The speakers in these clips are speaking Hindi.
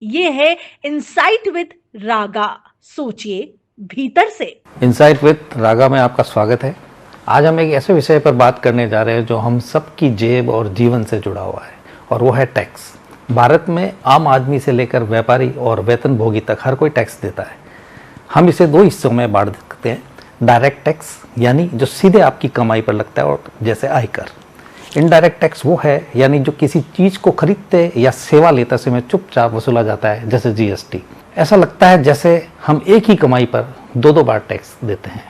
ये है इनसाइट विद रागा। सोचिए भीतर से। इनसाइट विद रागा में आपका स्वागत है। आज हम एक ऐसे विषय पर बात करने जा रहे हैं जो हम सबकी जेब और जीवन से जुड़ा हुआ है, और वो है टैक्स। भारत में आम आदमी से लेकर व्यापारी और वेतनभोगी तक हर कोई टैक्स देता है। हम इसे दो हिस्सों में बांट सकते हैं। डायरेक्ट टैक्स यानी जो सीधे आपकी कमाई पर लगता है, और जैसे आयकर। इनडायरेक्ट टैक्स वो है यानी जो किसी चीज़ को खरीदते या सेवा लेते समय चुपचाप वसूला जाता है, जैसे जीएसटी। ऐसा लगता है जैसे हम एक ही कमाई पर दो दो बार टैक्स देते हैं।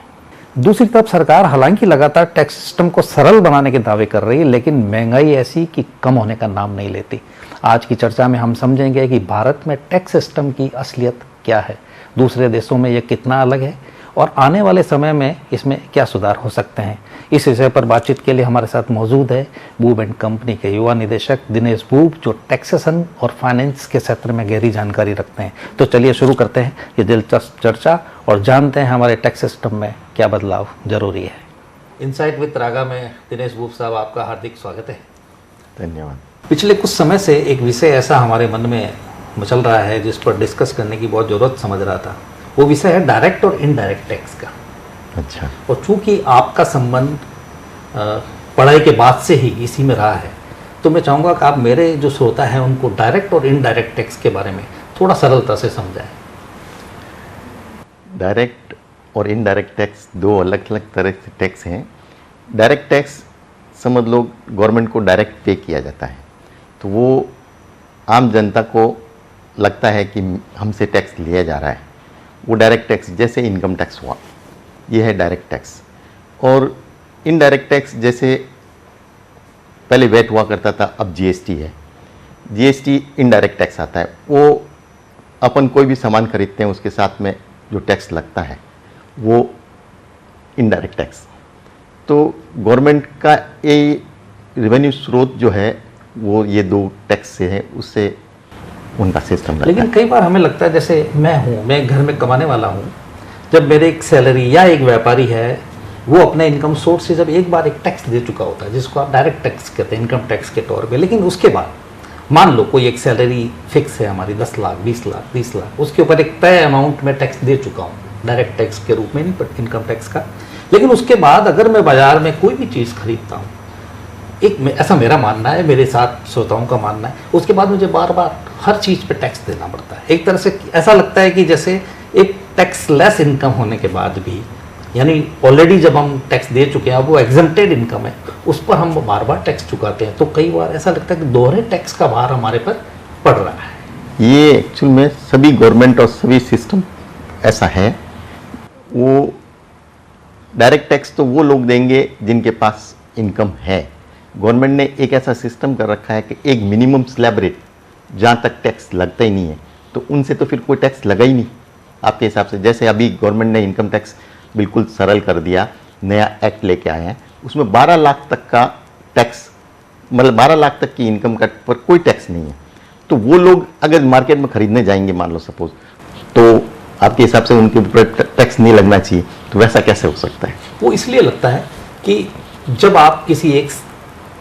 दूसरी तरफ सरकार हालांकि लगातार टैक्स सिस्टम को सरल बनाने के दावे कर रही है, लेकिन महंगाई ऐसी कि कम होने का नाम नहीं लेती। आज की चर्चा में हम समझेंगे कि भारत में टैक्स सिस्टम की असलियत क्या है, दूसरे देशों में यह कितना अलग है, और आने वाले समय में इसमें क्या सुधार हो सकते हैं। इस विषय पर बातचीत के लिए हमारे साथ मौजूद है बूब एंड कंपनी के युवा निदेशक दिनेश बूब, जो टैक्सेशन और फाइनेंस के क्षेत्र में गहरी जानकारी रखते हैं। तो चलिए शुरू करते हैं ये दिलचस्प चर्चा और जानते हैं हमारे टैक्स सिस्टम में क्या बदलाव जरूरी है। इनसाइट विद रागा में दिनेश बूब साहब, आपका हार्दिक स्वागत है। धन्यवाद। पिछले कुछ समय से एक विषय ऐसा हमारे मन में मचल रहा है जिस पर डिस्कस करने की बहुत ज़रूरत समझ रहा था। वो विषय है डायरेक्ट और इनडायरेक्ट टैक्स का। अच्छा। और चूंकि आपका संबंध पढ़ाई के बाद से ही इसी में रहा है, तो मैं चाहूँगा कि आप मेरे जो श्रोता हैं उनको डायरेक्ट और इनडायरेक्ट टैक्स के बारे में थोड़ा सरलता से समझाएं। डायरेक्ट और इनडायरेक्ट टैक्स दो अलग अलग तरह के टैक्स हैं। डायरेक्ट टैक्स समझ लो गवर्नमेंट को डायरेक्ट पे किया जाता है, तो वो आम जनता को लगता है कि हमसे टैक्स लिया जा रहा है, वो डायरेक्ट टैक्स। जैसे इनकम टैक्स हुआ, ये है डायरेक्ट टैक्स। और इनडायरेक्ट टैक्स जैसे पहले वैट हुआ करता था, अब जीएसटी है। जीएसटी इनडायरेक्ट टैक्स आता है। वो अपन कोई भी सामान खरीदते हैं उसके साथ में जो टैक्स लगता है वो इनडायरेक्ट टैक्स। तो गवर्नमेंट का ये रेवेन्यू स्रोत जो है वो ये दो टैक्स से है, उससे उनका सिस्टम रहता है। लेकिन कई बार हमें लगता है जैसे मैं घर में कमाने वाला हूँ, जब मेरे एक सैलरी या एक व्यापारी है वो अपने इनकम सोर्स से जब एक बार एक टैक्स दे चुका होता है, जिसको आप डायरेक्ट टैक्स कहते हैं, इनकम टैक्स के तौर पे, लेकिन उसके बाद मान लो कोई एक सैलरी फिक्स है हमारी 10 लाख 20 लाख 30 लाख, उसके ऊपर एक तय अमाउंट में टैक्स दे चुका हूँ डायरेक्ट टैक्स के रूप में, इनकम टैक्स का। लेकिन उसके बाद अगर मैं बाजार में कोई भी चीज़ खरीदता हूँ, ऐसा मेरा मानना है, मेरे साथ श्रोताओं का मानना है, उसके बाद मुझे बार बार हर चीज़ पे टैक्स देना पड़ता है। एक तरह से ऐसा लगता है कि जैसे एक टैक्स लेस इनकम होने के बाद भी, यानी ऑलरेडी जब हम टैक्स दे चुके हैं, वो एग्जम्प्टेड इनकम है, उस पर हम बार बार टैक्स चुकाते हैं। तो कई बार ऐसा लगता है कि दोहरे टैक्स का भार हमारे पर पड़ रहा है। ये एक्चुअल में सभी गवर्नमेंट और सभी सिस्टम ऐसा है। वो डायरेक्ट टैक्स तो वो लोग देंगे जिनके पास इनकम है। गवर्नमेंट ने एक ऐसा सिस्टम कर रखा है कि एक मिनिमम स्लैब रेट जहाँ तक टैक्स लगता ही नहीं है, तो उनसे तो फिर कोई टैक्स लगा ही नहीं आपके हिसाब से। जैसे अभी गवर्नमेंट ने इनकम टैक्स बिल्कुल सरल कर दिया, नया एक्ट लेके आए हैं, उसमें 12 लाख तक का टैक्स, मतलब 12 लाख तक की इनकम का पर कोई टैक्स नहीं है। तो वो लोग अगर मार्केट में खरीदने जाएंगे मान लो सपोज, तो आपके हिसाब से उनके ऊपर टैक्स नहीं लगना चाहिए, तो वैसा कैसे हो सकता है? वो इसलिए लगता है कि जब आप किसी एक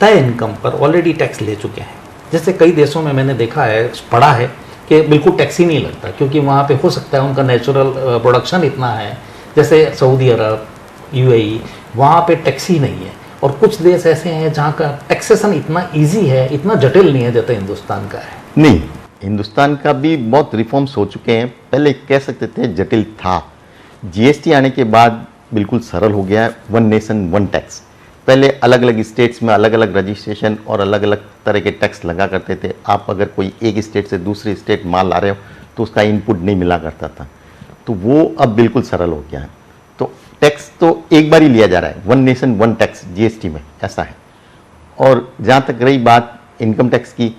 तय इनकम पर ऑलरेडी टैक्स ले चुके हैं, जैसे कई देशों में मैंने देखा है, पढ़ा है कि बिल्कुल टैक्स ही नहीं लगता, क्योंकि वहाँ पे हो सकता है उनका नेचुरल प्रोडक्शन इतना है, जैसे सऊदी अरब, यूएई, वहाँ पे टैक्स ही नहीं है। और कुछ देश ऐसे हैं जहाँ का टैक्सेशन इतना इजी है, इतना जटिल नहीं है जैसे हिंदुस्तान का है। नहीं, हिंदुस्तान का भी बहुत रिफॉर्म्स हो चुके हैं। पहले कह सकते थे जटिल था, जीएसटी आने के बाद बिल्कुल सरल हो गया है। One nation one tax. पहले अलग अलग स्टेट्स में अलग अलग रजिस्ट्रेशन और अलग अलग तरह के टैक्स लगा करते थे। आप अगर कोई एक स्टेट से दूसरी स्टेट माल ला रहे हो तो उसका इनपुट नहीं मिला करता था, तो वो अब बिल्कुल सरल हो गया है। तो टैक्स तो एक बार ही लिया जा रहा है, one nation one tax GST में ऐसा है। और जहाँ तक रही बात इनकम टैक्स की,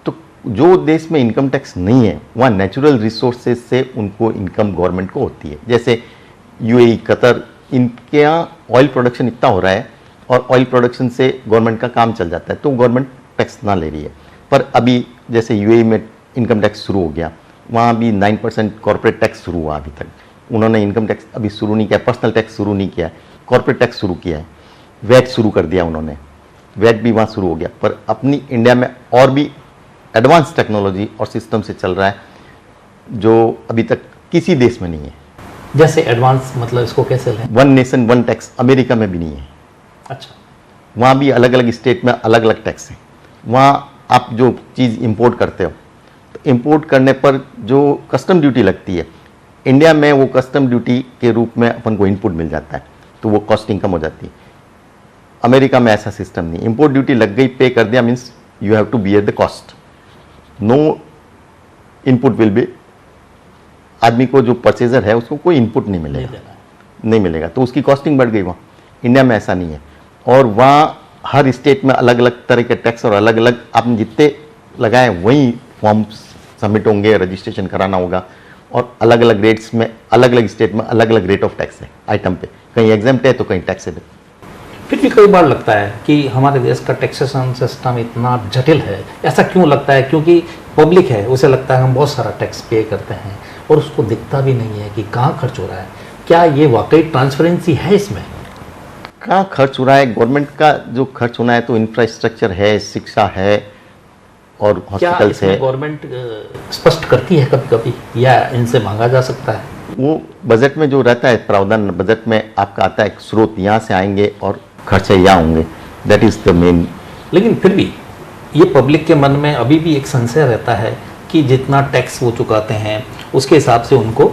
तो जो देश में इनकम टैक्स नहीं है वहाँ नेचुरल रिसोर्सेज से उनको इनकम गवर्नमेंट को होती है। जैसे यूएई, कतर, इनके यहाँ ऑयल प्रोडक्शन इतना हो रहा है और ऑयल प्रोडक्शन से गवर्नमेंट का काम चल जाता है, तो गवर्नमेंट टैक्स ना ले रही है। पर अभी जैसे यूएई में इनकम टैक्स शुरू हो गया, वहाँ भी 9% कॉर्पोरेट टैक्स शुरू हुआ। अभी तक उन्होंने इनकम टैक्स अभी शुरू नहीं किया, पर्सनल टैक्स शुरू नहीं किया है, कॉर्पोरेट टैक्स शुरू किया है, वैट शुरू कर दिया उन्होंने, वैट भी वहाँ शुरू हो गया। पर अपनी इंडिया में और भी एडवांस टेक्नोलॉजी और सिस्टम से चल रहा है, जो अभी तक किसी देश में नहीं है। जैसे एडवांस मतलब इसको कैसे लें? One nation one tax America में भी नहीं है। अच्छा, वहाँ भी अलग अलग स्टेट में अलग अलग टैक्स हैं। वहाँ आप जो चीज़ इंपोर्ट करते हो तो इंपोर्ट करने पर जो कस्टम ड्यूटी लगती है, इंडिया में वो कस्टम ड्यूटी के रूप में अपन को इनपुट मिल जाता है, तो वो कॉस्टिंग कम हो जाती है। अमेरिका में ऐसा सिस्टम नहीं, इंपोर्ट ड्यूटी लग गई, पे कर दिया, means you have to bear the cost, no input will be. आदमी को जो परचेजर है उसको कोई इनपुट नहीं मिलेगा, नहीं मिलेगा, तो उसकी कॉस्टिंग बढ़ गई। वहाँ इंडिया में ऐसा नहीं है, और वहाँ हर स्टेट में अलग अलग तरह के टैक्स और अलग अलग आपने जितने लगाए वही फॉर्म्स सबमिट होंगे, रजिस्ट्रेशन कराना होगा, और अलग अलग रेट्स में अलग अलग स्टेट में अलग अलग रेट ऑफ टैक्स है आइटम पे, कहीं एग्जाम्प्ट है तो कहीं टैक्स है। फिर भी कई बार लगता है कि हमारे देश का टैक्सेशन सिस्टम इतना जटिल है। ऐसा क्यों लगता है? क्योंकि पब्लिक है, उसे लगता है हम बहुत सारा टैक्स पे करते हैं और उसको दिखता भी नहीं है कि कहाँ खर्च हो रहा है। क्या ये वाकई ट्रांसपेरेंसी है इसमें? कहाँ खर्च हो रहा है? गवर्नमेंट का जो खर्च होना है तो इंफ्रास्ट्रक्चर है, शिक्षा है और हॉस्पिटल्स है। गवर्नमेंट स्पष्ट करती है कभी कभी, या इनसे मांगा जा सकता है? वो बजट में जो रहता है प्रावधान, बजट में आपका आता है स्रोत यहाँ से आएंगे और खर्चे यहाँ होंगे, दैट इज द मेन। लेकिन फिर भी ये पब्लिक के मन में अभी भी एक संशय रहता है कि जितना टैक्स वो चुकाते हैं उसके हिसाब से उनको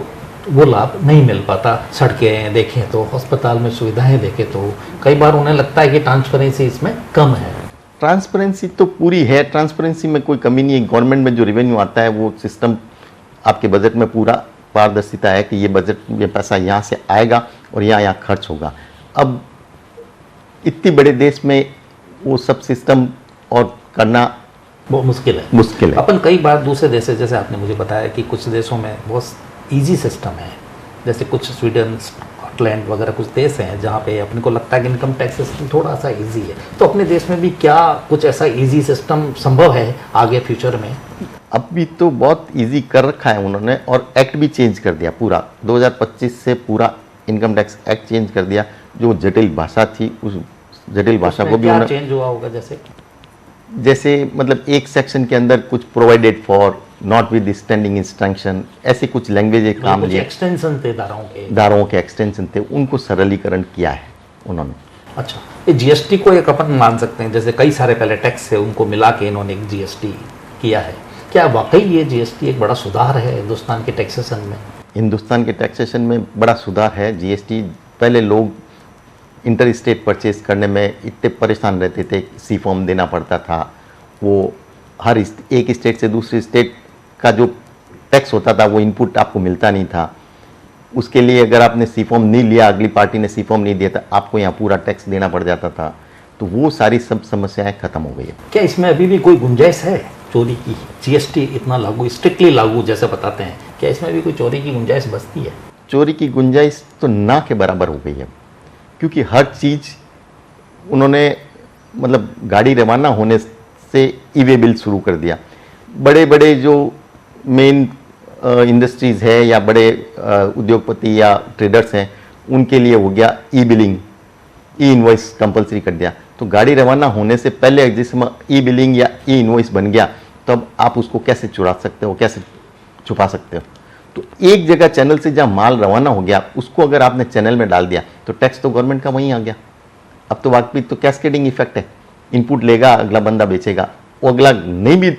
वो लाभ नहीं मिल पाता। सड़कें देखें तो, अस्पताल में सुविधाएं देखें तो कई बार उन्हें लगता है कि ट्रांसपेरेंसी इसमें कम है। ट्रांसपेरेंसी तो पूरी है, ट्रांसपेरेंसी में कोई कमी नहीं है। गवर्नमेंट में जो रेवेन्यू आता है वो सिस्टम आपके बजट में पूरा पारदर्शिता है कि ये बजट में पैसा यहाँ से आएगा और यहाँ खर्च होगा। अब इतने बड़े देश में वो सब सिस्टम और करना बहुत मुश्किल है। अपन कई बार दूसरे देश, जैसे आपने मुझे बताया कि कुछ देशों में बहुत इजी सिस्टम है, जैसे कुछ स्वीडन, स्कॉटलैंड वगैरह कुछ देश हैं जहाँ पे अपने को लगता है कि इनकम टैक्स सिस्टम थोड़ा सा इजी है। तो अपने देश में भी क्या कुछ ऐसा इजी सिस्टम संभव है आगे फ्यूचर में? अभी तो बहुत इजी कर रखा है उन्होंने, और एक्ट भी चेंज कर दिया पूरा। 2025 से पूरा इनकम टैक्स एक्ट चेंज कर दिया। जो जटिल भाषा थी उस जटिल भाषा को भी उन्होंने चेंज हुआ होगा। जैसे मतलब एक सेक्शन के अंदर कुछ provided for not with standing instruction, ऐसे कुछ लैंग्वेज काम लिए, एक्सटेंशन थे दारों के एक्सटेंशन थे, उनको सरलीकरण किया है उन्होंने। अच्छा, ये जीएसटी को एक अपन मान सकते हैं, जैसे कई सारे पहले टैक्स है उनको मिला के इन्होंने एक जीएसटी किया है। क्या वाकई ये जीएसटी एक बड़ा सुधार है हिंदुस्तान के टैक्सेशन में? हिंदुस्तान के टैक्सेशन में बड़ा सुधार है जीएसटी। पहले लोग इंटर स्टेट परचेज करने में इतने परेशान रहते थे, सी फॉर्म देना पड़ता था, वो हर एक स्टेट से दूसरी स्टेट का जो टैक्स होता था वो इनपुट आपको मिलता नहीं था। उसके लिए अगर आपने सी फॉर्म नहीं लिया, अगली पार्टी ने सी फॉर्म नहीं दिया था, आपको यहाँ पूरा टैक्स देना पड़ जाता था। तो वो सारी सब समस्याएं खत्म हो गई है। क्या इसमें अभी भी कोई गुंजाइश है चोरी की? जीएसटी इतना लागू, स्ट्रिक्टली लागू जैसे बताते हैं, क्या इसमें भी कोई चोरी की गुंजाइश बचती है? चोरी की गुंजाइश तो ना के बराबर हो गई है, क्योंकि हर चीज़ उन्होंने मतलब गाड़ी रवाना होने से ई वे बिल शुरू कर दिया। बड़े बड़े जो मेन इंडस्ट्रीज़ है या बड़े उद्योगपति या ट्रेडर्स हैं उनके लिए हो गया ई बिलिंग, ई इनवॉइस कंपलसरी कर दिया। तो गाड़ी रवाना होने से पहले जिसमें ई बिलिंग या ई इनवॉइस बन गया, तब आप उसको कैसे चुरा सकते हो, कैसे छुपा सकते हो? तो एक जगह चैनल से जहाँ माल रवाना हो गया उसको अगर आपने चैनल में डाल दिया तो टैक्स तो गवर्नमेंट का वहीं आ गया। अब तो वाकई तो कैस्केडिंग इफेक्ट है, इनपुट लेगा, अगला बंदा बेचेगा, वो अगला नहीं भी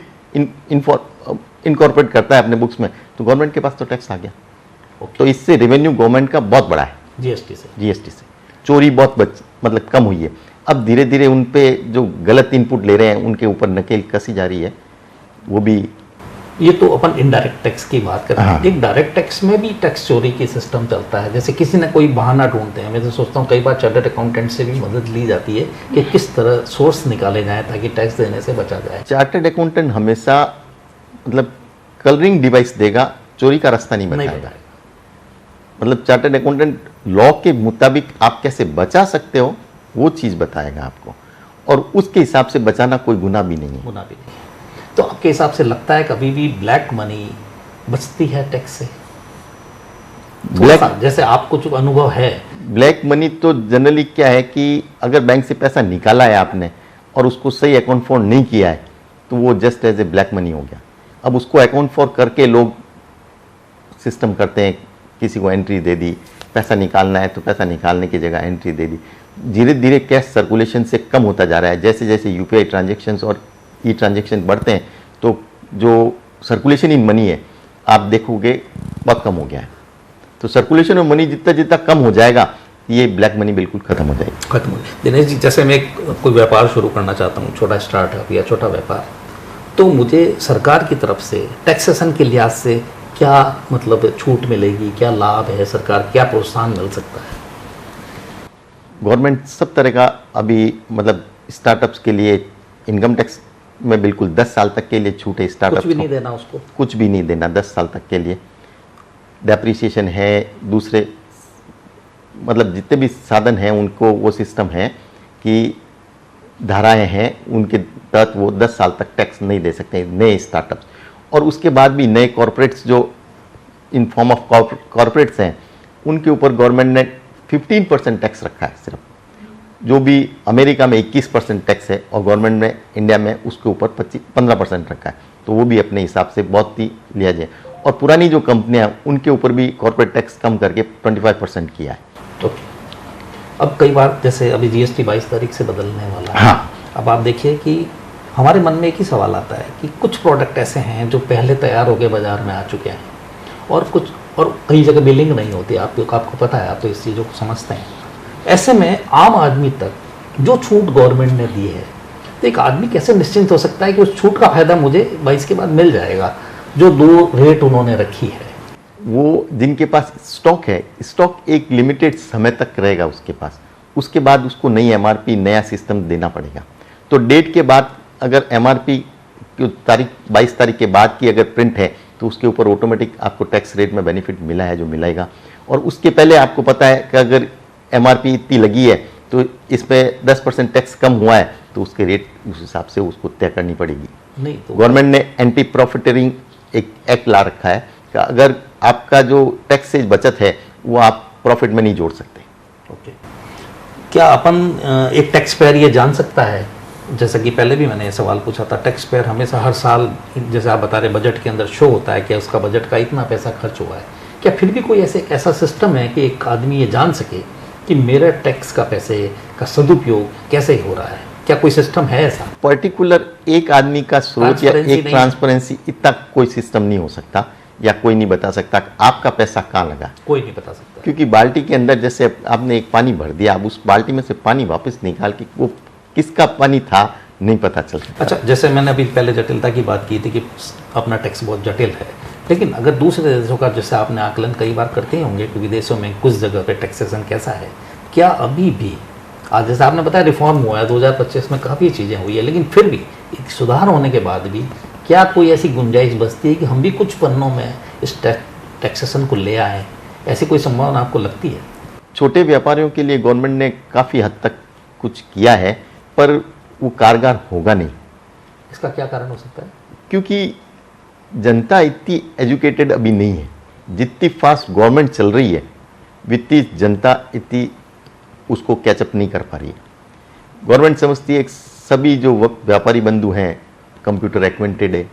इनकॉर्पोरेट करता है अपने बुक्स में तो गवर्नमेंट के पास तो टैक्स आ गया। तो इससे रेवेन्यू गवर्नमेंट का बहुत बड़ा है। जीएसटी से चोरी बहुत मतलब कम हुई है। अब धीरे धीरे उन पे जो गलत इनपुट ले रहे हैं उनके ऊपर नकेल कसी जा रही है। वो भी, ये तो अपन इनडायरेक्ट टैक्स की बात करते हैं। एक डायरेक्ट टैक्स में भी टैक्स चोरी की सिस्टम चलता है। जैसे किसी ने कोई बहाना ढूंढते हैं, मैं तो सोचता हूँ कई बार चार्टर्ड अकाउंटेंट से भी मदद ली जाती है कि किस तरह सोर्स निकाले जाए ताकि टैक्स देने से बचा जाए। चार्टर्ड अकाउंटेंट हमेशा मतलब कलरिंग डिवाइस देगा, चोरी का रास्ता नहीं बताएगा। मतलब चार्टर्ड अकाउंटेंट लॉ के मुताबिक आप कैसे बचा सकते हो वो चीज़ बताएगा आपको, और उसके हिसाब से बचाना कोई गुनाह भी नहीं है। तो आपके हिसाब से लगता है कभी भी ब्लैक मनी बचती है टैक्स से? जैसे आपको जो अनुभव है, ब्लैक मनी तो जनरली क्या है कि अगर बैंक से पैसा निकाला है आपने और उसको सही अकाउंट फॉर नहीं किया है तो वो just as a black money हो गया। अब उसको अकाउंट फॉर करके लोग सिस्टम करते हैं, किसी को एंट्री दे दी, पैसा निकालना है तो पैसा निकालने की जगह एंट्री दे दी। धीरे धीरे कैश सर्कुलेशन से कम होता जा रहा है। जैसे जैसे यूपीआई ट्रांजेक्शन्स और ई ट्रांजेक्शन बढ़ते हैं तो जो सर्कुलेशन इन मनी है आप देखोगे बहुत कम हो गया है। तो सर्कुलेशन ऑफ मनी जितना जितना कम हो जाएगा ये ब्लैक मनी बिल्कुल खत्म हो जाएगी। खत्म हो गई। दिनेश जी, जैसे मैं कोई व्यापार शुरू करना चाहता हूँ, छोटा स्टार्टअप या छोटा व्यापार, तो मुझे सरकार की तरफ से टैक्सेशन के लिहाज से क्या मतलब छूट मिलेगी, क्या लाभ है, सरकार क्या प्रोत्साहन मिल सकता है? गवर्नमेंट सब तरह का अभी मतलब स्टार्टअप्स के लिए इनकम टैक्स में बिल्कुल 10 साल तक के लिए छूट है। स्टार्टअप कुछ भी नहीं देना उसको, कुछ भी नहीं देना 10 साल तक के लिए। डेप्रिसिएशन है, दूसरे मतलब जितने भी साधन हैं उनको वो सिस्टम है कि धाराएं हैं उनके तहत वो 10 साल तक टैक्स नहीं दे सकते नए स्टार्टअप्स। और उसके बाद भी नए कॉरपोरेट्स जो इन फॉर्म ऑफ कॉरपोरेट्स हैं उनके ऊपर गवर्नमेंट ने 15% टैक्स रखा है सिर्फ। जो भी अमेरिका में 21% टैक्स है और गवर्नमेंट ने इंडिया में उसके ऊपर 15% रखा है। तो वो भी अपने हिसाब से बहुत ही लिया जाए। और पुरानी जो कंपनियां उनके ऊपर भी कॉर्पोरेट टैक्स कम करके 25% किया है। ओके। अब कई बार जैसे अभी जीएसटी 22 तारीख से बदलने वाला है। हाँ। अब आप देखिए कि हमारे मन में एक ही सवाल आता है कि कुछ प्रोडक्ट ऐसे हैं जो पहले तैयार होकर बाजार में आ चुके हैं और कई जगह बिलिंग नहीं होती। आपको पता है, आप तो इस चीज़ों को समझते हैं। ऐसे में आम आदमी तक जो छूट गवर्नमेंट ने दी है, तो एक आदमी कैसे निश्चिंत हो सकता है कि उस छूट का फायदा मुझे 22 के बाद मिल जाएगा, जो 2 रेट उन्होंने रखी है? वो जिनके पास स्टॉक है, स्टॉक एक लिमिटेड समय तक रहेगा उसके पास, उसके बाद उसको नई एमआरपी नया सिस्टम देना पड़ेगा। तो डेट के बाद अगर एमआरपी की तारीख 22 तारीख के बाद की अगर प्रिंट है तो उसके ऊपर ऑटोमेटिक आपको टैक्स रेट में बेनिफिट मिला है जो मिलेगा। और उसके पहले आपको पता है कि अगर एमआरपी इतनी लगी है तो इस पर 10% टैक्स कम हुआ है तो उसके रेट उस हिसाब से उसको तय करनी पड़ेगी। नहीं तो गवर्नमेंट ने एंटी प्रॉफिटरिंग एक एक्ट ला रखा है कि अगर आपका जो टैक्स से बचत है वो आप प्रॉफिट में नहीं जोड़ सकते। ओके। क्या अपन एक टैक्स पेयर ये जान सकता है, जैसा कि पहले भी मैंने ये सवाल पूछा था, टैक्स पेयर हमेशा हर साल जैसे आप बता रहे बजट के अंदर शो होता है कि उसका बजट का इतना पैसा खर्च हुआ है, क्या फिर भी कोई ऐसा सिस्टम है कि एक आदमी ये जान सके कि मेरे टैक्स का पैसे का सदुपयोग कैसे हो रहा है? क्या कोई सिस्टम है ऐसा? पर्टिकुलर एक आदमी का स्रोत या Transparency एक नहीं। ट्रांसपेरेंसी इतना कोई सिस्टम नहीं हो सकता या कोई नहीं बता सकता कि आपका पैसा कहाँ लगा। कोई नहीं बता सकता। क्योंकि बाल्टी के अंदर जैसे आपने एक पानी भर दिया, अब उस बाल्टी में से पानी वापस निकाल के वो किसका पानी था नहीं पता चल सकता। अच्छा, जैसे मैंने अभी पहले जटिलता की बात की थी कि अपना टैक्स बहुत जटिल है, लेकिन अगर दूसरे देशों का जैसे आपने आकलन कई बार करते ही होंगे कि विदेशों में कुछ जगह पे टैक्सेशन कैसा है, क्या अभी भी आज जैसे आपने बताया रिफॉर्म हुआ है 2025 में काफ़ी चीज़ें हुई है, लेकिन फिर भी एक सुधार होने के बाद भी क्या कोई ऐसी गुंजाइश बचती है कि हम भी कुछ पन्नों में इस टैक्सेशन को ले आए? ऐसी कोई संभावना आपको लगती है? छोटे व्यापारियों के लिए गवर्नमेंट ने काफ़ी हद तक कुछ किया है पर वो कारगर होगा नहीं। इसका क्या कारण हो सकता है? क्योंकि जनता इतनी एजुकेटेड अभी नहीं है। जितनी फास्ट गवर्नमेंट चल रही है वित्तीय जनता इतनी उसको कैचअप नहीं कर पा रही है। गवर्नमेंट समझती है सभी जो व्यापारी बंधु हैं कंप्यूटर एक्वेंटेड है,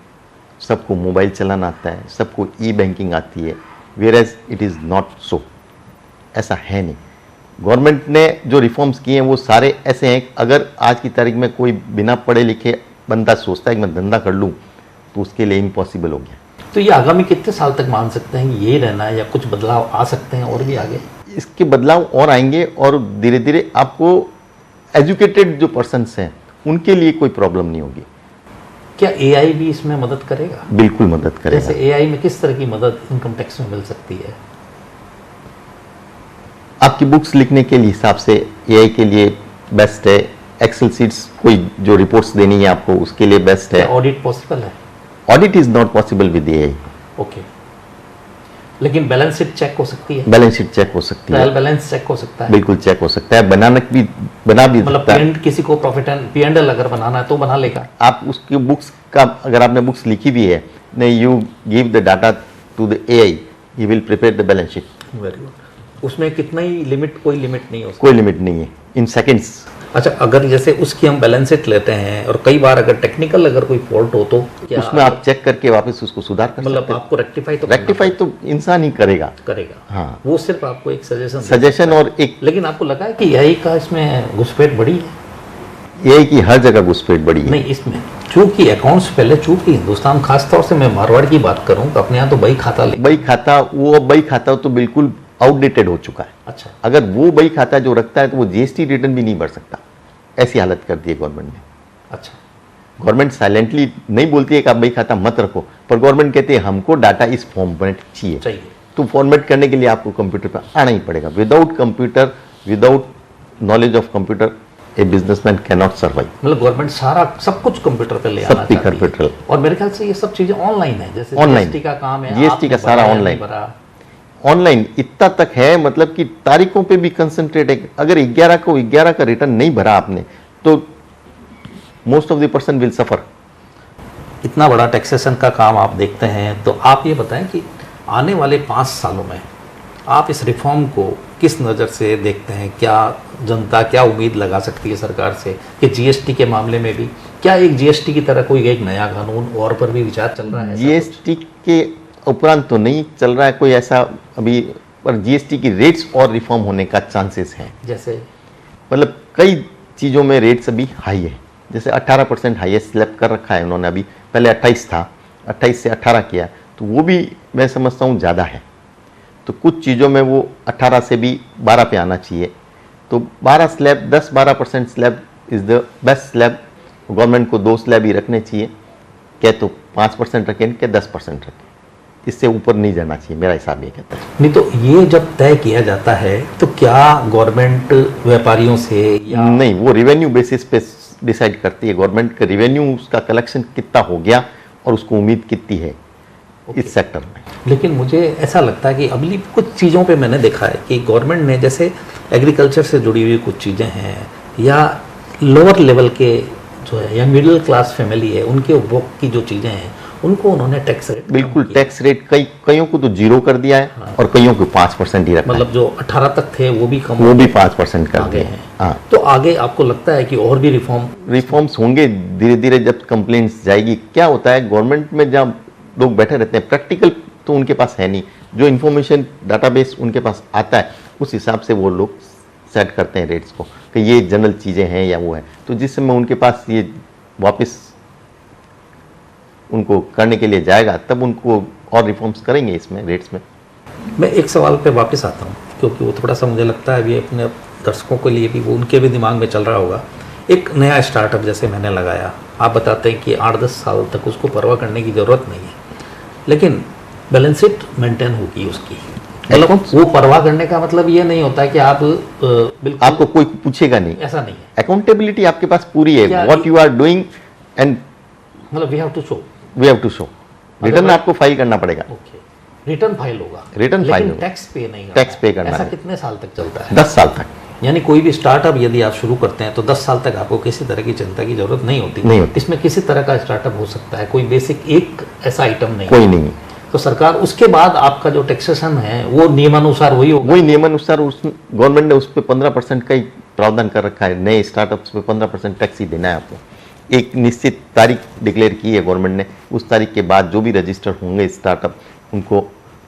सबको मोबाइल चलाना आता है, सबको ई बैंकिंग आती है, whereas it is not so. ऐसा है नहीं। गवर्नमेंट ने जो रिफॉर्म्स किए हैं वो सारे ऐसे हैं, अगर आज की तारीख में कोई बिना पढ़े लिखे बंदा सोचता है कि मैं धंधा कर लूँ तो उसके लिए इम्पॉसिबल हो गया। तो ये आगामी कितने साल तक मान सकते हैं यही रहना है या कुछ बदलाव आ सकते हैं और भी आगे? इसके बदलाव और आएंगे और धीरे धीरे आपको एजुकेटेड जो पर्सन्स हैं उनके लिए कोई प्रॉब्लम नहीं होगी। क्या एआई भी इसमें मदद करेगा? बिल्कुल मदद करेगा। जैसे एआई में किस तरह की मदद इनकम टैक्स में मिल सकती है? आपकी बुक्स लिखने के हिसाब से एआई के लिए बेस्ट है। एक्सेल शीट्स कोई जो रिपोर्ट्स देनी है आपको उसके लिए बेस्ट है। ऑडिट पॉसिबल है? Audit is not possible with AI. Okay, लेकिन बैलेंस शीट चेक हो सकती है? बैलेंस शीट चेक हो सकती है, ट्रायल बैलेंस चेक हो सकता है, बिल्कुल चेक हो सकता है, बना भी मतलब सकता है। किसी को प्रॉफिट एंड पी&एल अगर बनाना है तो बना लेगा। आप उसकी बुक्स का अगर आपने बुक्स लिखी भी है, you give the data to the AI, he will prepare the balance sheet. Very good. उसमें कितना ही लिमिट, कोई लिमिट नहीं हो सकती? कोई लिमिट नहीं है, इन सेकंड्स अच्छा, अगर जैसे उसकी हम बैलेंस शीट लेते हैं और कई बार अगर टेक्निकल अगर कोई फॉल्ट हो तो क्या उसमें आप चेक करके वापस उसको सुधार कर मतलब सकते हैं। आपको रेक्टिफाई तो करना रेक्टिफाई तो इंसान ही करेगा। करेगा, हाँ। वो सिर्फ आपको एक सजेशन सजेशन और एक लेकिन आपको लगा है कि यही का इसमें घुसपैठ बड़ी है? ये है कि हर जगह घुसपैठ बड़ी है। नहीं, इसमें चूंकि अकाउंट्स पहले चूंकि हिंदुस्तान खास तौर से मैं मारवाड़ की बात करूं तो अपने यहाँ तो बही खाता ले। बही खाता, वो अब बही खाता तो बिल्कुल आउटडेटेड हो चुका है। अच्छा, अगर वो बही खाता जो रखता है तो वो जीएसटी रिटर्न भी नहीं भर सकता, ऐसी हालत कर दी है गवर्नमेंट ने। अच्छा, गवर्नमेंट साइलेंटली नहीं बोलती है कि आप बही खाता मत रखो, पर गवर्नमेंट कहती है हमको डाटा इस फॉर्मेट चाहिए। चाहिए। तो फॉर्मेट करने के लिए आपको कंप्यूटर पर आना ही पड़ेगा। Without computer, without knowledge of computer, a businessman can not survive. मतलब गवर्नमेंट सारा सब कुछ कंप्यूटर पे ले आना सब भी चाहती है। कंप्यूटर। और मेरे ख्याल से ये सब चीजें ऑनलाइन है, जैसे ऑनलाइन जीएसटी का काम है, जीएसटी का आपने सारा भरा या ऑनलाइन, नहीं भरा। ऑनलाइन इतना तक है मतलब कि तारीखों पे भी कंसंट्रेट है। अगर 11 को 11 का रिटर्न नहीं भरा आपने तो most of the person will suffer. इतना बड़ा टैक्सेशन का काम आप देखते हैं, तो आप ये बताएं कि आने वाले 5 सालों में आप इस रिफॉर्म को किस नज़र से देखते हैं? क्या जनता क्या उम्मीद लगा सकती है सरकार से कि जीएसटी के मामले में भी क्या एक जीएसटी की तरह कोई एक नया कानून और पर भी विचार चल रहा है? ऐसा जीएसटी के उपरांत तो नहीं चल रहा है कोई ऐसा अभी, पर जीएसटी की रेट्स और रिफॉर्म होने का चांसेस हैं। कुछ? जैसे मतलब कई चीज़ों में रेट्स अभी हाई है, जैसे 18% हाईएस्ट स्लैब कर रखा है उन्होंने। अभी पहले 28 था, 28 से 18 किया, तो वो भी मैं समझता हूँ ज़्यादा है। तो कुछ चीज़ों में वो 18 से भी 12 पे आना चाहिए। तो 12 slab, 10-12% slab is the best slab. Government को 2 स्लैब ही रखने चाहिए, क्या तो 5% रखें क्या 10% रखें, इससे ऊपर नहीं जाना चाहिए, मेरा हिसाब ये कहता है। नहीं, तो ये जब तय किया जाता है तो क्या गवर्नमेंट व्यापारियों से या नहीं, वो रिवेन्यू बेसिस पे डिसाइड करती है। गवर्नमेंट का रिवेन्यू, उसका कलेक्शन कितना हो गया और उसको उम्मीद कितनी है इस सेक्टर में। लेकिन मुझे ऐसा लगता है कि अगली कुछ चीज़ों पे मैंने देखा है कि गवर्नमेंट ने जैसे एग्रीकल्चर से जुड़ी हुई कुछ चीज़ें हैं या लोअर लेवल के जो है या मिडिल क्लास फैमिली है उनके उपभोग की जो चीज़ें हैं उनको उन्होंने टैक्स रेट बिल्कुल टैक्स रेट कईयों को तो 0 कर दिया है। हाँ। और कईयों को 5% ही रखा मतलब जो 18 तक थे वो भी कम है, वो भी 5% कर आगे दिए हैं। हाँ। तो आगे आपको लगता है कि और भी रिफॉर्म्स होंगे धीरे धीरे जब कंप्लेंट्स जाएगी। क्या होता है गवर्नमेंट में जब लोग बैठे रहते हैं, प्रैक्टिकल तो उनके पास है नहीं, जो इन्फॉर्मेशन डाटाबेस उनके पास आता है उस हिसाब से वो लोग सेट करते हैं रेट्स को कि ये जनरल चीज़ें हैं या वो है। तो जिस समय उनके पास ये वापस उनको करने के लिए जाएगा तब उनको और रिफॉर्म्स करेंगे इसमें रेट्स में। मैं एक सवाल पे वापस आता हूँ क्योंकि वो थोड़ा सा मुझे लगता है अभी अपने दर्शकों के लिए भी वो उनके भी दिमाग में चल रहा होगा। एक नया स्टार्टअप जैसे मैंने लगाया, आप बताते हैं कि 8-10 साल तक उसको परवाह करने की ज़रूरत नहीं है, लेकिन बैलेंस शीट मेंटेन होगी उसकी। मतलब वो परवाह करने का मतलब ये नहीं होता है कि आप बिल्कुल आपको कोई पूछेगा नहीं, ऐसा नहीं है। अकाउंटेबिलिटी आपके पास पूरी है। क्या what you are doing and मतलब we have to show, we have to show. Return आपको फाइल करना पड़ेगा, ओके, रिटर्न फाइल होगा, रिटर्न फाइल लेकिन होगा, टैक्स पे नहीं टैक्स पे करना ऐसा है। कितने साल तक चलता है? 10 साल तक। यानी कोई भी स्टार्टअप यदि आप शुरू करते हैं तो 10 साल तक आपको किसी तरह की चिंता की जरूरत नहीं होती। नहीं होती। इसमें किसी तरह का स्टार्टअप हो सकता है, कोई बेसिक एक ऐसा आइटम नहीं कोई नहीं, तो सरकार उसके बाद आपका जो टैक्सेशन है वो नियमानुसार वही होगा। वही नियमानुसार उस गवर्नमेंट ने उस पर 15% का ही प्रावधान कर रखा है। नए स्टार्टअप्स पे 15% टैक्स ही देना है आपको। एक निश्चित तारीख डिक्लेयर की है गवर्नमेंट ने, उस तारीख के बाद जो भी रजिस्टर होंगे स्टार्टअप उनको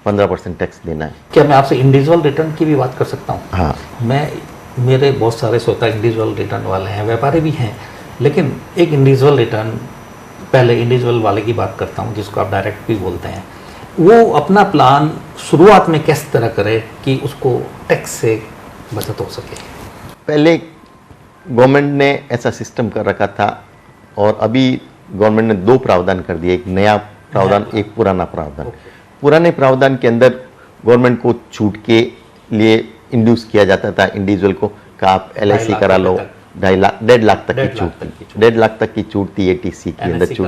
15% टैक्स देना है। क्या मैं आपसे इंडिविजुअल रिटर्न की भी बात कर सकता हूँ? हाँ, मेरे बहुत सारे श्रोता इंडिविजुअल रिटर्न वाले हैं, व्यापारी भी हैं, लेकिन एक इंडिविजुअल रिटर्न, पहले इंडिविजुअल वाले की बात करता हूँ जिसको आप डायरेक्ट भी बोलते हैं, वो अपना प्लान शुरुआत में किस तरह करे कि उसको टैक्स से बचत हो सके? पहले गवर्नमेंट ने ऐसा सिस्टम कर रखा था और अभी गवर्नमेंट ने 2 प्रावधान कर दिए, एक नया प्रावधान, एक पुराना प्रावधान। पुराने प्रावधान के अंदर गवर्नमेंट को छूट के लिए इंड्यूस किया जाता था इंडिविजुअल को कि आप LIC करा लो, 1.5 लाख तक की छूट थी, 1.5 लाख तक की छूट थी ATC के अंदर छूट,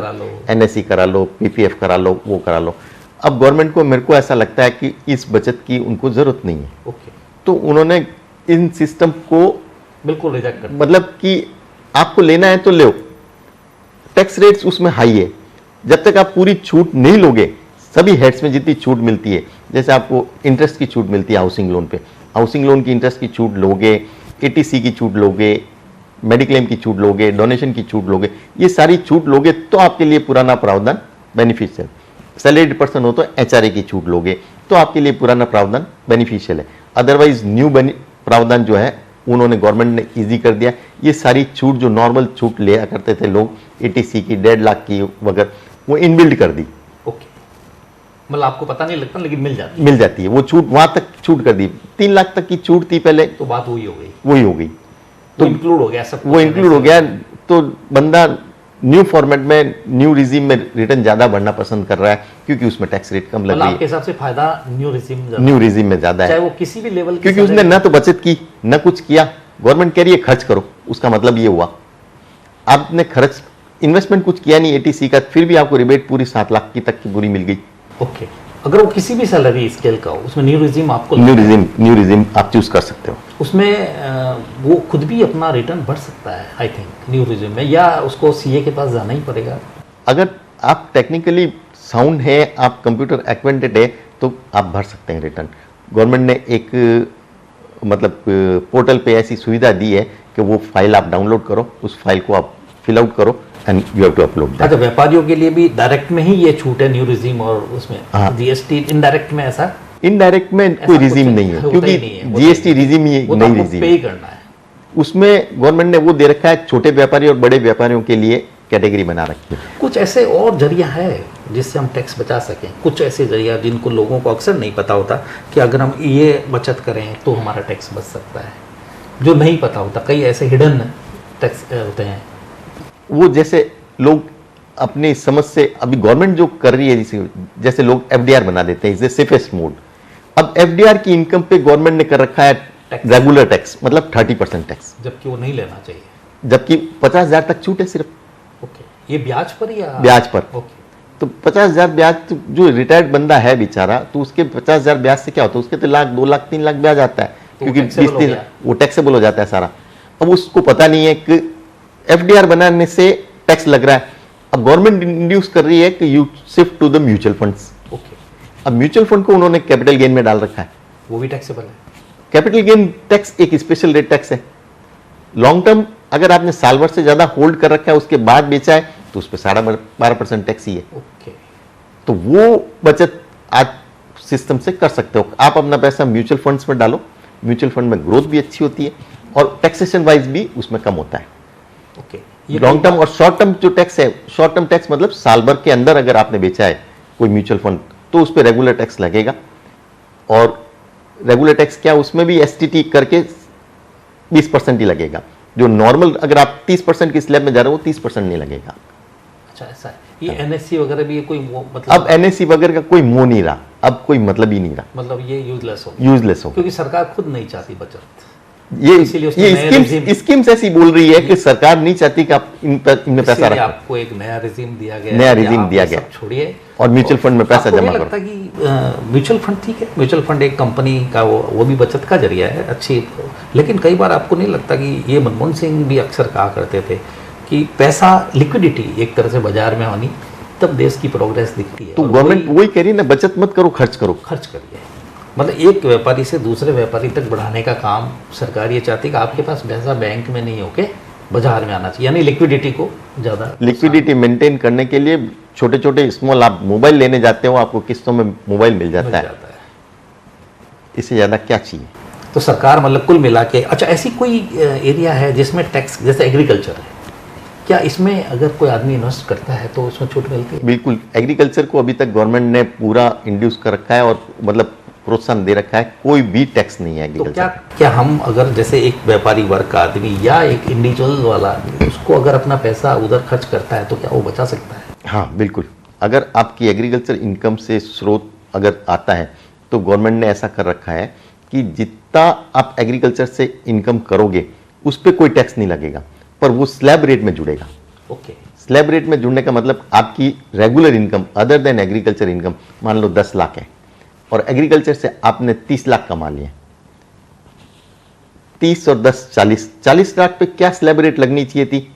NSE करा लो, PPF करा लो, वो करा लो। अब गवर्नमेंट को, मेरे को ऐसा लगता है कि इस बचत की उनको जरूरत नहीं है, ओके, तो उन्होंने इन सिस्टम को बिल्कुल रिजेक्ट कर, मतलब कि आपको लेना है तो लो, टैक्स रेट्स उसमें हाई है, जब तक आप पूरी छूट नहीं लोगे, सभी हेड्स में जितनी छूट मिलती है, जैसे आपको इंटरेस्ट की छूट मिलती है हाउसिंग लोन पे, हाउसिंग लोन की इंटरेस्ट की छूट लोगे, ATC की छूट लोगे, मेडिक्लेम की छूट लोगे, डोनेशन की छूट लोगे, ये सारी छूट लोगे तो आपके लिए पुराना प्रावधान बेनिफिशियल। सैलरीड पर्सन हो तो एचआरए की छूट लोगे तो आपके लिए पुराना प्रावधान बेनिफिशियल है। अदरवाइज न्यू प्रावधान जो है उन्होंने गवर्नमेंट ने इजी कर दिया। ये सारी छूट जो नॉर्मल छूट लिया करते थे लोग, एटीसी की, 1.5 लाख की वगैरह, वो इनबिल्ड कर दी। ओके, मतलब आपको पता नहीं लगता लेकिन मिल जाती है वो छूट, वहां तक छूट कर दी। 3 लाख तक की छूट थी पहले, तो बात वही हो गई, वही हो गई, तो इंक्लूड हो गया सब, वो इंक्लूड हो गया। तो बंदा न्यू फॉर्मेट में, न्यू रिजीम में रिटर्न ज्यादा भरना पसंद कर रहा है क्योंकि उसमें टैक्स रेट कम लग मतलब रही आपके है। हिसाब से फायदा न्यू रिजीम में ज्यादा है, चाहे वो किसी भी लेवल, क्योंकि उसने ना तो बचत की ना कुछ किया। गवर्नमेंट कह रही है खर्च करो, उसका मतलब ये हुआ आपने खर्च, इन्वेस्टमेंट कुछ किया नहीं एटीसी का, फिर भी आपको रिबेट पूरी 7 लाख की तक की पूरी मिल गई। ओके, अगर वो किसी भी सैलरी स्केल का हो, उसमें न्यू रिजीम आपको न्यू रिजीम आप चूज कर सकते हो। उसमें वो खुद भी अपना रिटर्न भर सकता है आई थिंक न्यू रिजीम में, या उसको सीए के पास जाना ही पड़ेगा? अगर आप टेक्निकली साउंड है, आप कंप्यूटर एक्वेंटेड है, तो आप भर सकते हैं रिटर्न। गवर्नमेंट ने एक मतलब पोर्टल पे ऐसी सुविधा दी है कि वो फाइल आप डाउनलोड करो, उस फाइल को आप फिल आउट करो and you have to upload. अच्छा, व्यापारियों के लिए भी डायरेक्ट में ही ये छूट है न्यू रिजीम, और उसमें जीएसटी इनडायरेक्ट में ऐसा, इनडायरेक्ट में कोई रिजीम नहीं है, क्योंकि जीएसटी रिजीम ही नहीं, रिजीम पे करना है। उसमें गवर्नमेंट ने वो दे रखा है, छोटे व्यापारी और बड़े व्यापारियों के लिए कैटेगरी बना रखी है। कुछ ऐसे और जरिया है जिससे हम टैक्स बचा सकें? कुछ ऐसे जरिया जिनको लोगों को अक्सर नहीं पता होता कि अगर हम ये बचत करें तो हमारा टैक्स बच सकता है, जो नहीं पता होता, कई ऐसे हिडन टैक्स होते हैं। वो जैसे लोग अपनी समझ से, अभी गवर्नमेंट जो कर रही है, जैसे लोग एफडीआर बना देते हैं, इज सेफेस्ट मोड। अब एफडीआर की इनकम पे गवर्नमेंट ने कर रखा है रेगुलर टैक्स, मतलब 30% टैक्स, जबकि वो नहीं लेना चाहिए, जबकि 50,000 तक छूट है सिर्फ। ओके, ये ब्याज पर या ब्याज पर? ओके, तो 50,000 ब्याज, तो जो रिटायर्ड बंदा है बेचारा, तो उसके 50,000 ब्याज से क्या होता है, उसके तो 1 लाख 2 लाख 3 लाख ब्याज आता है, क्योंकि वो टैक्सेबल हो जाता है सारा। अब उसको पता नहीं है कि एफडीआर बनाने से टैक्स लग रहा है। अब गवर्नमेंट इंड्यूस कर रही है कि you shift to the mutual funds. Okay, अब म्यूचुअल फंड को उन्होंने कैपिटल गेन में डाल रखा है, वो भी टैक्सेबल है। कैपिटल गेन टैक्स एक स्पेशल रेट टैक्स है। लॉन्ग टर्म अगर आपने साल भर से ज्यादा होल्ड कर रखा है, उसके बाद बेचा है, तो उस पर 12.5% टैक्स ही है। ओके, तो वो बचत आज सिस्टम से कर सकते हो। आप अपना पैसा म्यूचुअल फंड्स में डालो, म्यूचुअल फंड में ग्रोथ भी अच्छी होती है और टैक्सेशन वाइज भी उसमें कम होता है। ओके, लॉन्ग टर्म और शॉर्ट टर्म जो टैक्स है, शॉर्ट टर्म टैक्स मतलब साल भर के अंदर अगर आपने बेचा है कोई म्यूचुअल फंड, तो उस पर रेगुलर टैक्स लगेगा। और रेगुलर टैक्स क्या, उसमें भी एसटीटी करके 20% ही लगेगा। जो नॉर्मल अगर आप 30% की स्लैब में जा रहे हो, 30% नहीं लगेगा। अच्छा, ऐसा है। ये एनएससी वगैरह भी कोई मतलब, अब एनएससी वगैरह का कोई मोह नहीं रहा, अब कोई मतलब ही नहीं रहा, मतलब ये यूजलेस हो, यूजलेस हो, क्योंकि सरकार खुद नहीं चाहती बचत। ये इसलिए स्कीम्स ऐसी बोल रही है कि सरकार नहीं चाहती कि आप इनमें पैसा रखो। आपको एक नया रिजीम दिया गया, नया रिजीम दिया गया, छोड़िए और म्यूचुअल फंड में पैसा जमा करो। लगता है कि म्यूचुअल फंड ठीक है, म्यूचुअल फंड एक कंपनी का वो भी बचत का जरिया है अच्छी, लेकिन कई बार आपको नहीं लगता कि ये मनमोहन सिंह भी अक्सर कहा करते थे कि पैसा, लिक्विडिटी एक तरह से बाजार में होनी, तब देश की प्रोग्रेस दिखती है। तो गवर्नमेंट वही कह रही है ना, बचत मत करो, खर्च करो। खर्च करिए, मतलब एक व्यापारी से दूसरे व्यापारी तक बढ़ाने का काम सरकार ये चाहती है कि आपके पास पैसा बैंक में नहीं होके बाजार में आना चाहिए, यानी लिक्विडिटी को ज़्यादा, लिक्विडिटी मेंटेन करने के लिए छोटे छोटे स्मॉल, आप मोबाइल लेने जाते हो, आपको किस्तों में मोबाइल मिल जाता है, इससे ज़्यादा क्या चाहिए? तो सरकार मतलब कुल मिला के, अच्छा ऐसी कोई एरिया है जिसमें टैक्स, जैसे एग्रीकल्चर है, क्या इसमें अगर कोई आदमी इन्वेस्ट करता है तो उसमें छूट मिलती है? बिल्कुल, एग्रीकल्चर को अभी तक गवर्नमेंट ने पूरा इंड्यूस कर रखा है और मतलब प्रोत्साहन दे रखा है, कोई भी टैक्स नहीं है एग्रीकल्चर। तो क्या हम अगर जैसे एक व्यापारी वर्ग का आदमी या एक इंडिविजुअल वाला आदमी, उसको अगर अपना पैसा उधर खर्च करता है तो क्या वो बचा सकता है? हाँ बिल्कुल, अगर आपकी एग्रीकल्चर इनकम से स्रोत अगर आता है तो गवर्नमेंट ने ऐसा कर रखा है कि जितना आप एग्रीकल्चर से इनकम करोगे उस पर कोई टैक्स नहीं लगेगा, पर वो स्लैब रेट में जुड़ेगा। ओके, स्लैब रेट में जुड़ने का मतलब आपकी regular income other than agriculture income, मान लो 10 लाख है और एग्रीकल्चर से आपने 30 लाख कमा लिए, 30 और 10 40 लाख पे क्या स्लैब रेट लगनी चाहिए थी,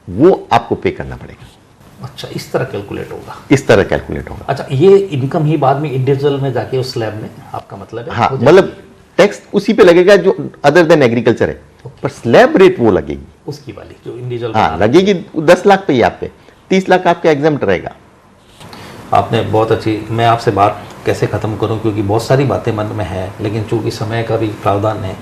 वो आपको पे करना पड़ेगा। अच्छा, इस तरह कैलकुलेट होगा, इस तरह कैलकुलेट होगा। अच्छा, ये इनकम ही बाद में इंडिविजुअल में जाके उस स्लैब में, आपका मतलब है? हाँ, मतलब टैक्स उसी पे लगेगा जो अदर देन एग्रीकल्चर है, पर स्लैब रेट वो लगेगी। उसकी वाली जो इंडिविजुअल हाँ, लगेगी 10 लाख पे ही आप पे, 30 लाख आपका एग्जाम्प्ट रहेगा। आपने बहुत अच्छी, मैं आपसे बात कैसे ख़त्म करूं क्योंकि बहुत सारी बातें मन में है, लेकिन चूंकि समय का भी प्रावधान है,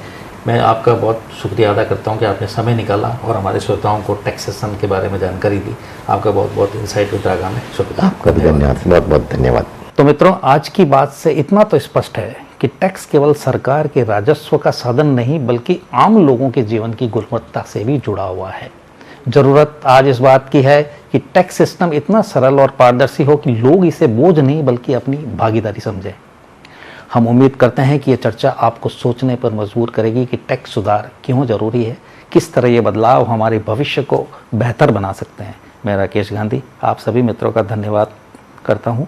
मैं आपका बहुत शुक्रिया अदा करता हूं कि आपने समय निकाला और हमारे श्रोताओं को टैक्सेशन के बारे में जानकारी दी। आपका बहुत बहुत इंसाइट विद रागा में शुक्रिया। आपका भी धन्यवाद, बहुत बहुत धन्यवाद। तो मित्रों, आज की बात से इतना तो स्पष्ट है कि टैक्स केवल सरकार के राजस्व का साधन नहीं बल्कि आम लोगों के जीवन की गुणवत्ता से भी जुड़ा हुआ है। जरूरत आज इस बात की है कि टैक्स सिस्टम इतना सरल और पारदर्शी हो कि लोग इसे बोझ नहीं बल्कि अपनी भागीदारी समझें। हम उम्मीद करते हैं कि यह चर्चा आपको सोचने पर मजबूर करेगी कि टैक्स सुधार क्यों जरूरी है, किस तरह ये बदलाव हमारे भविष्य को बेहतर बना सकते हैं। मैं राकेश गांधी आप सभी मित्रों का धन्यवाद करता हूं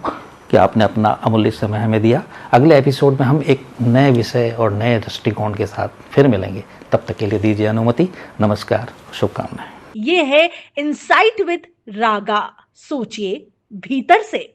कि आपने अपना अमूल्य समय हमें दिया। अगले एपिसोड में हम एक नए विषय और नए दृष्टिकोण के साथ फिर मिलेंगे। तब तक के लिए दीजिए अनुमति। नमस्कार, शुभकामनाएं। ये है इनसाइट विद रागा, सोचिए भीतर से।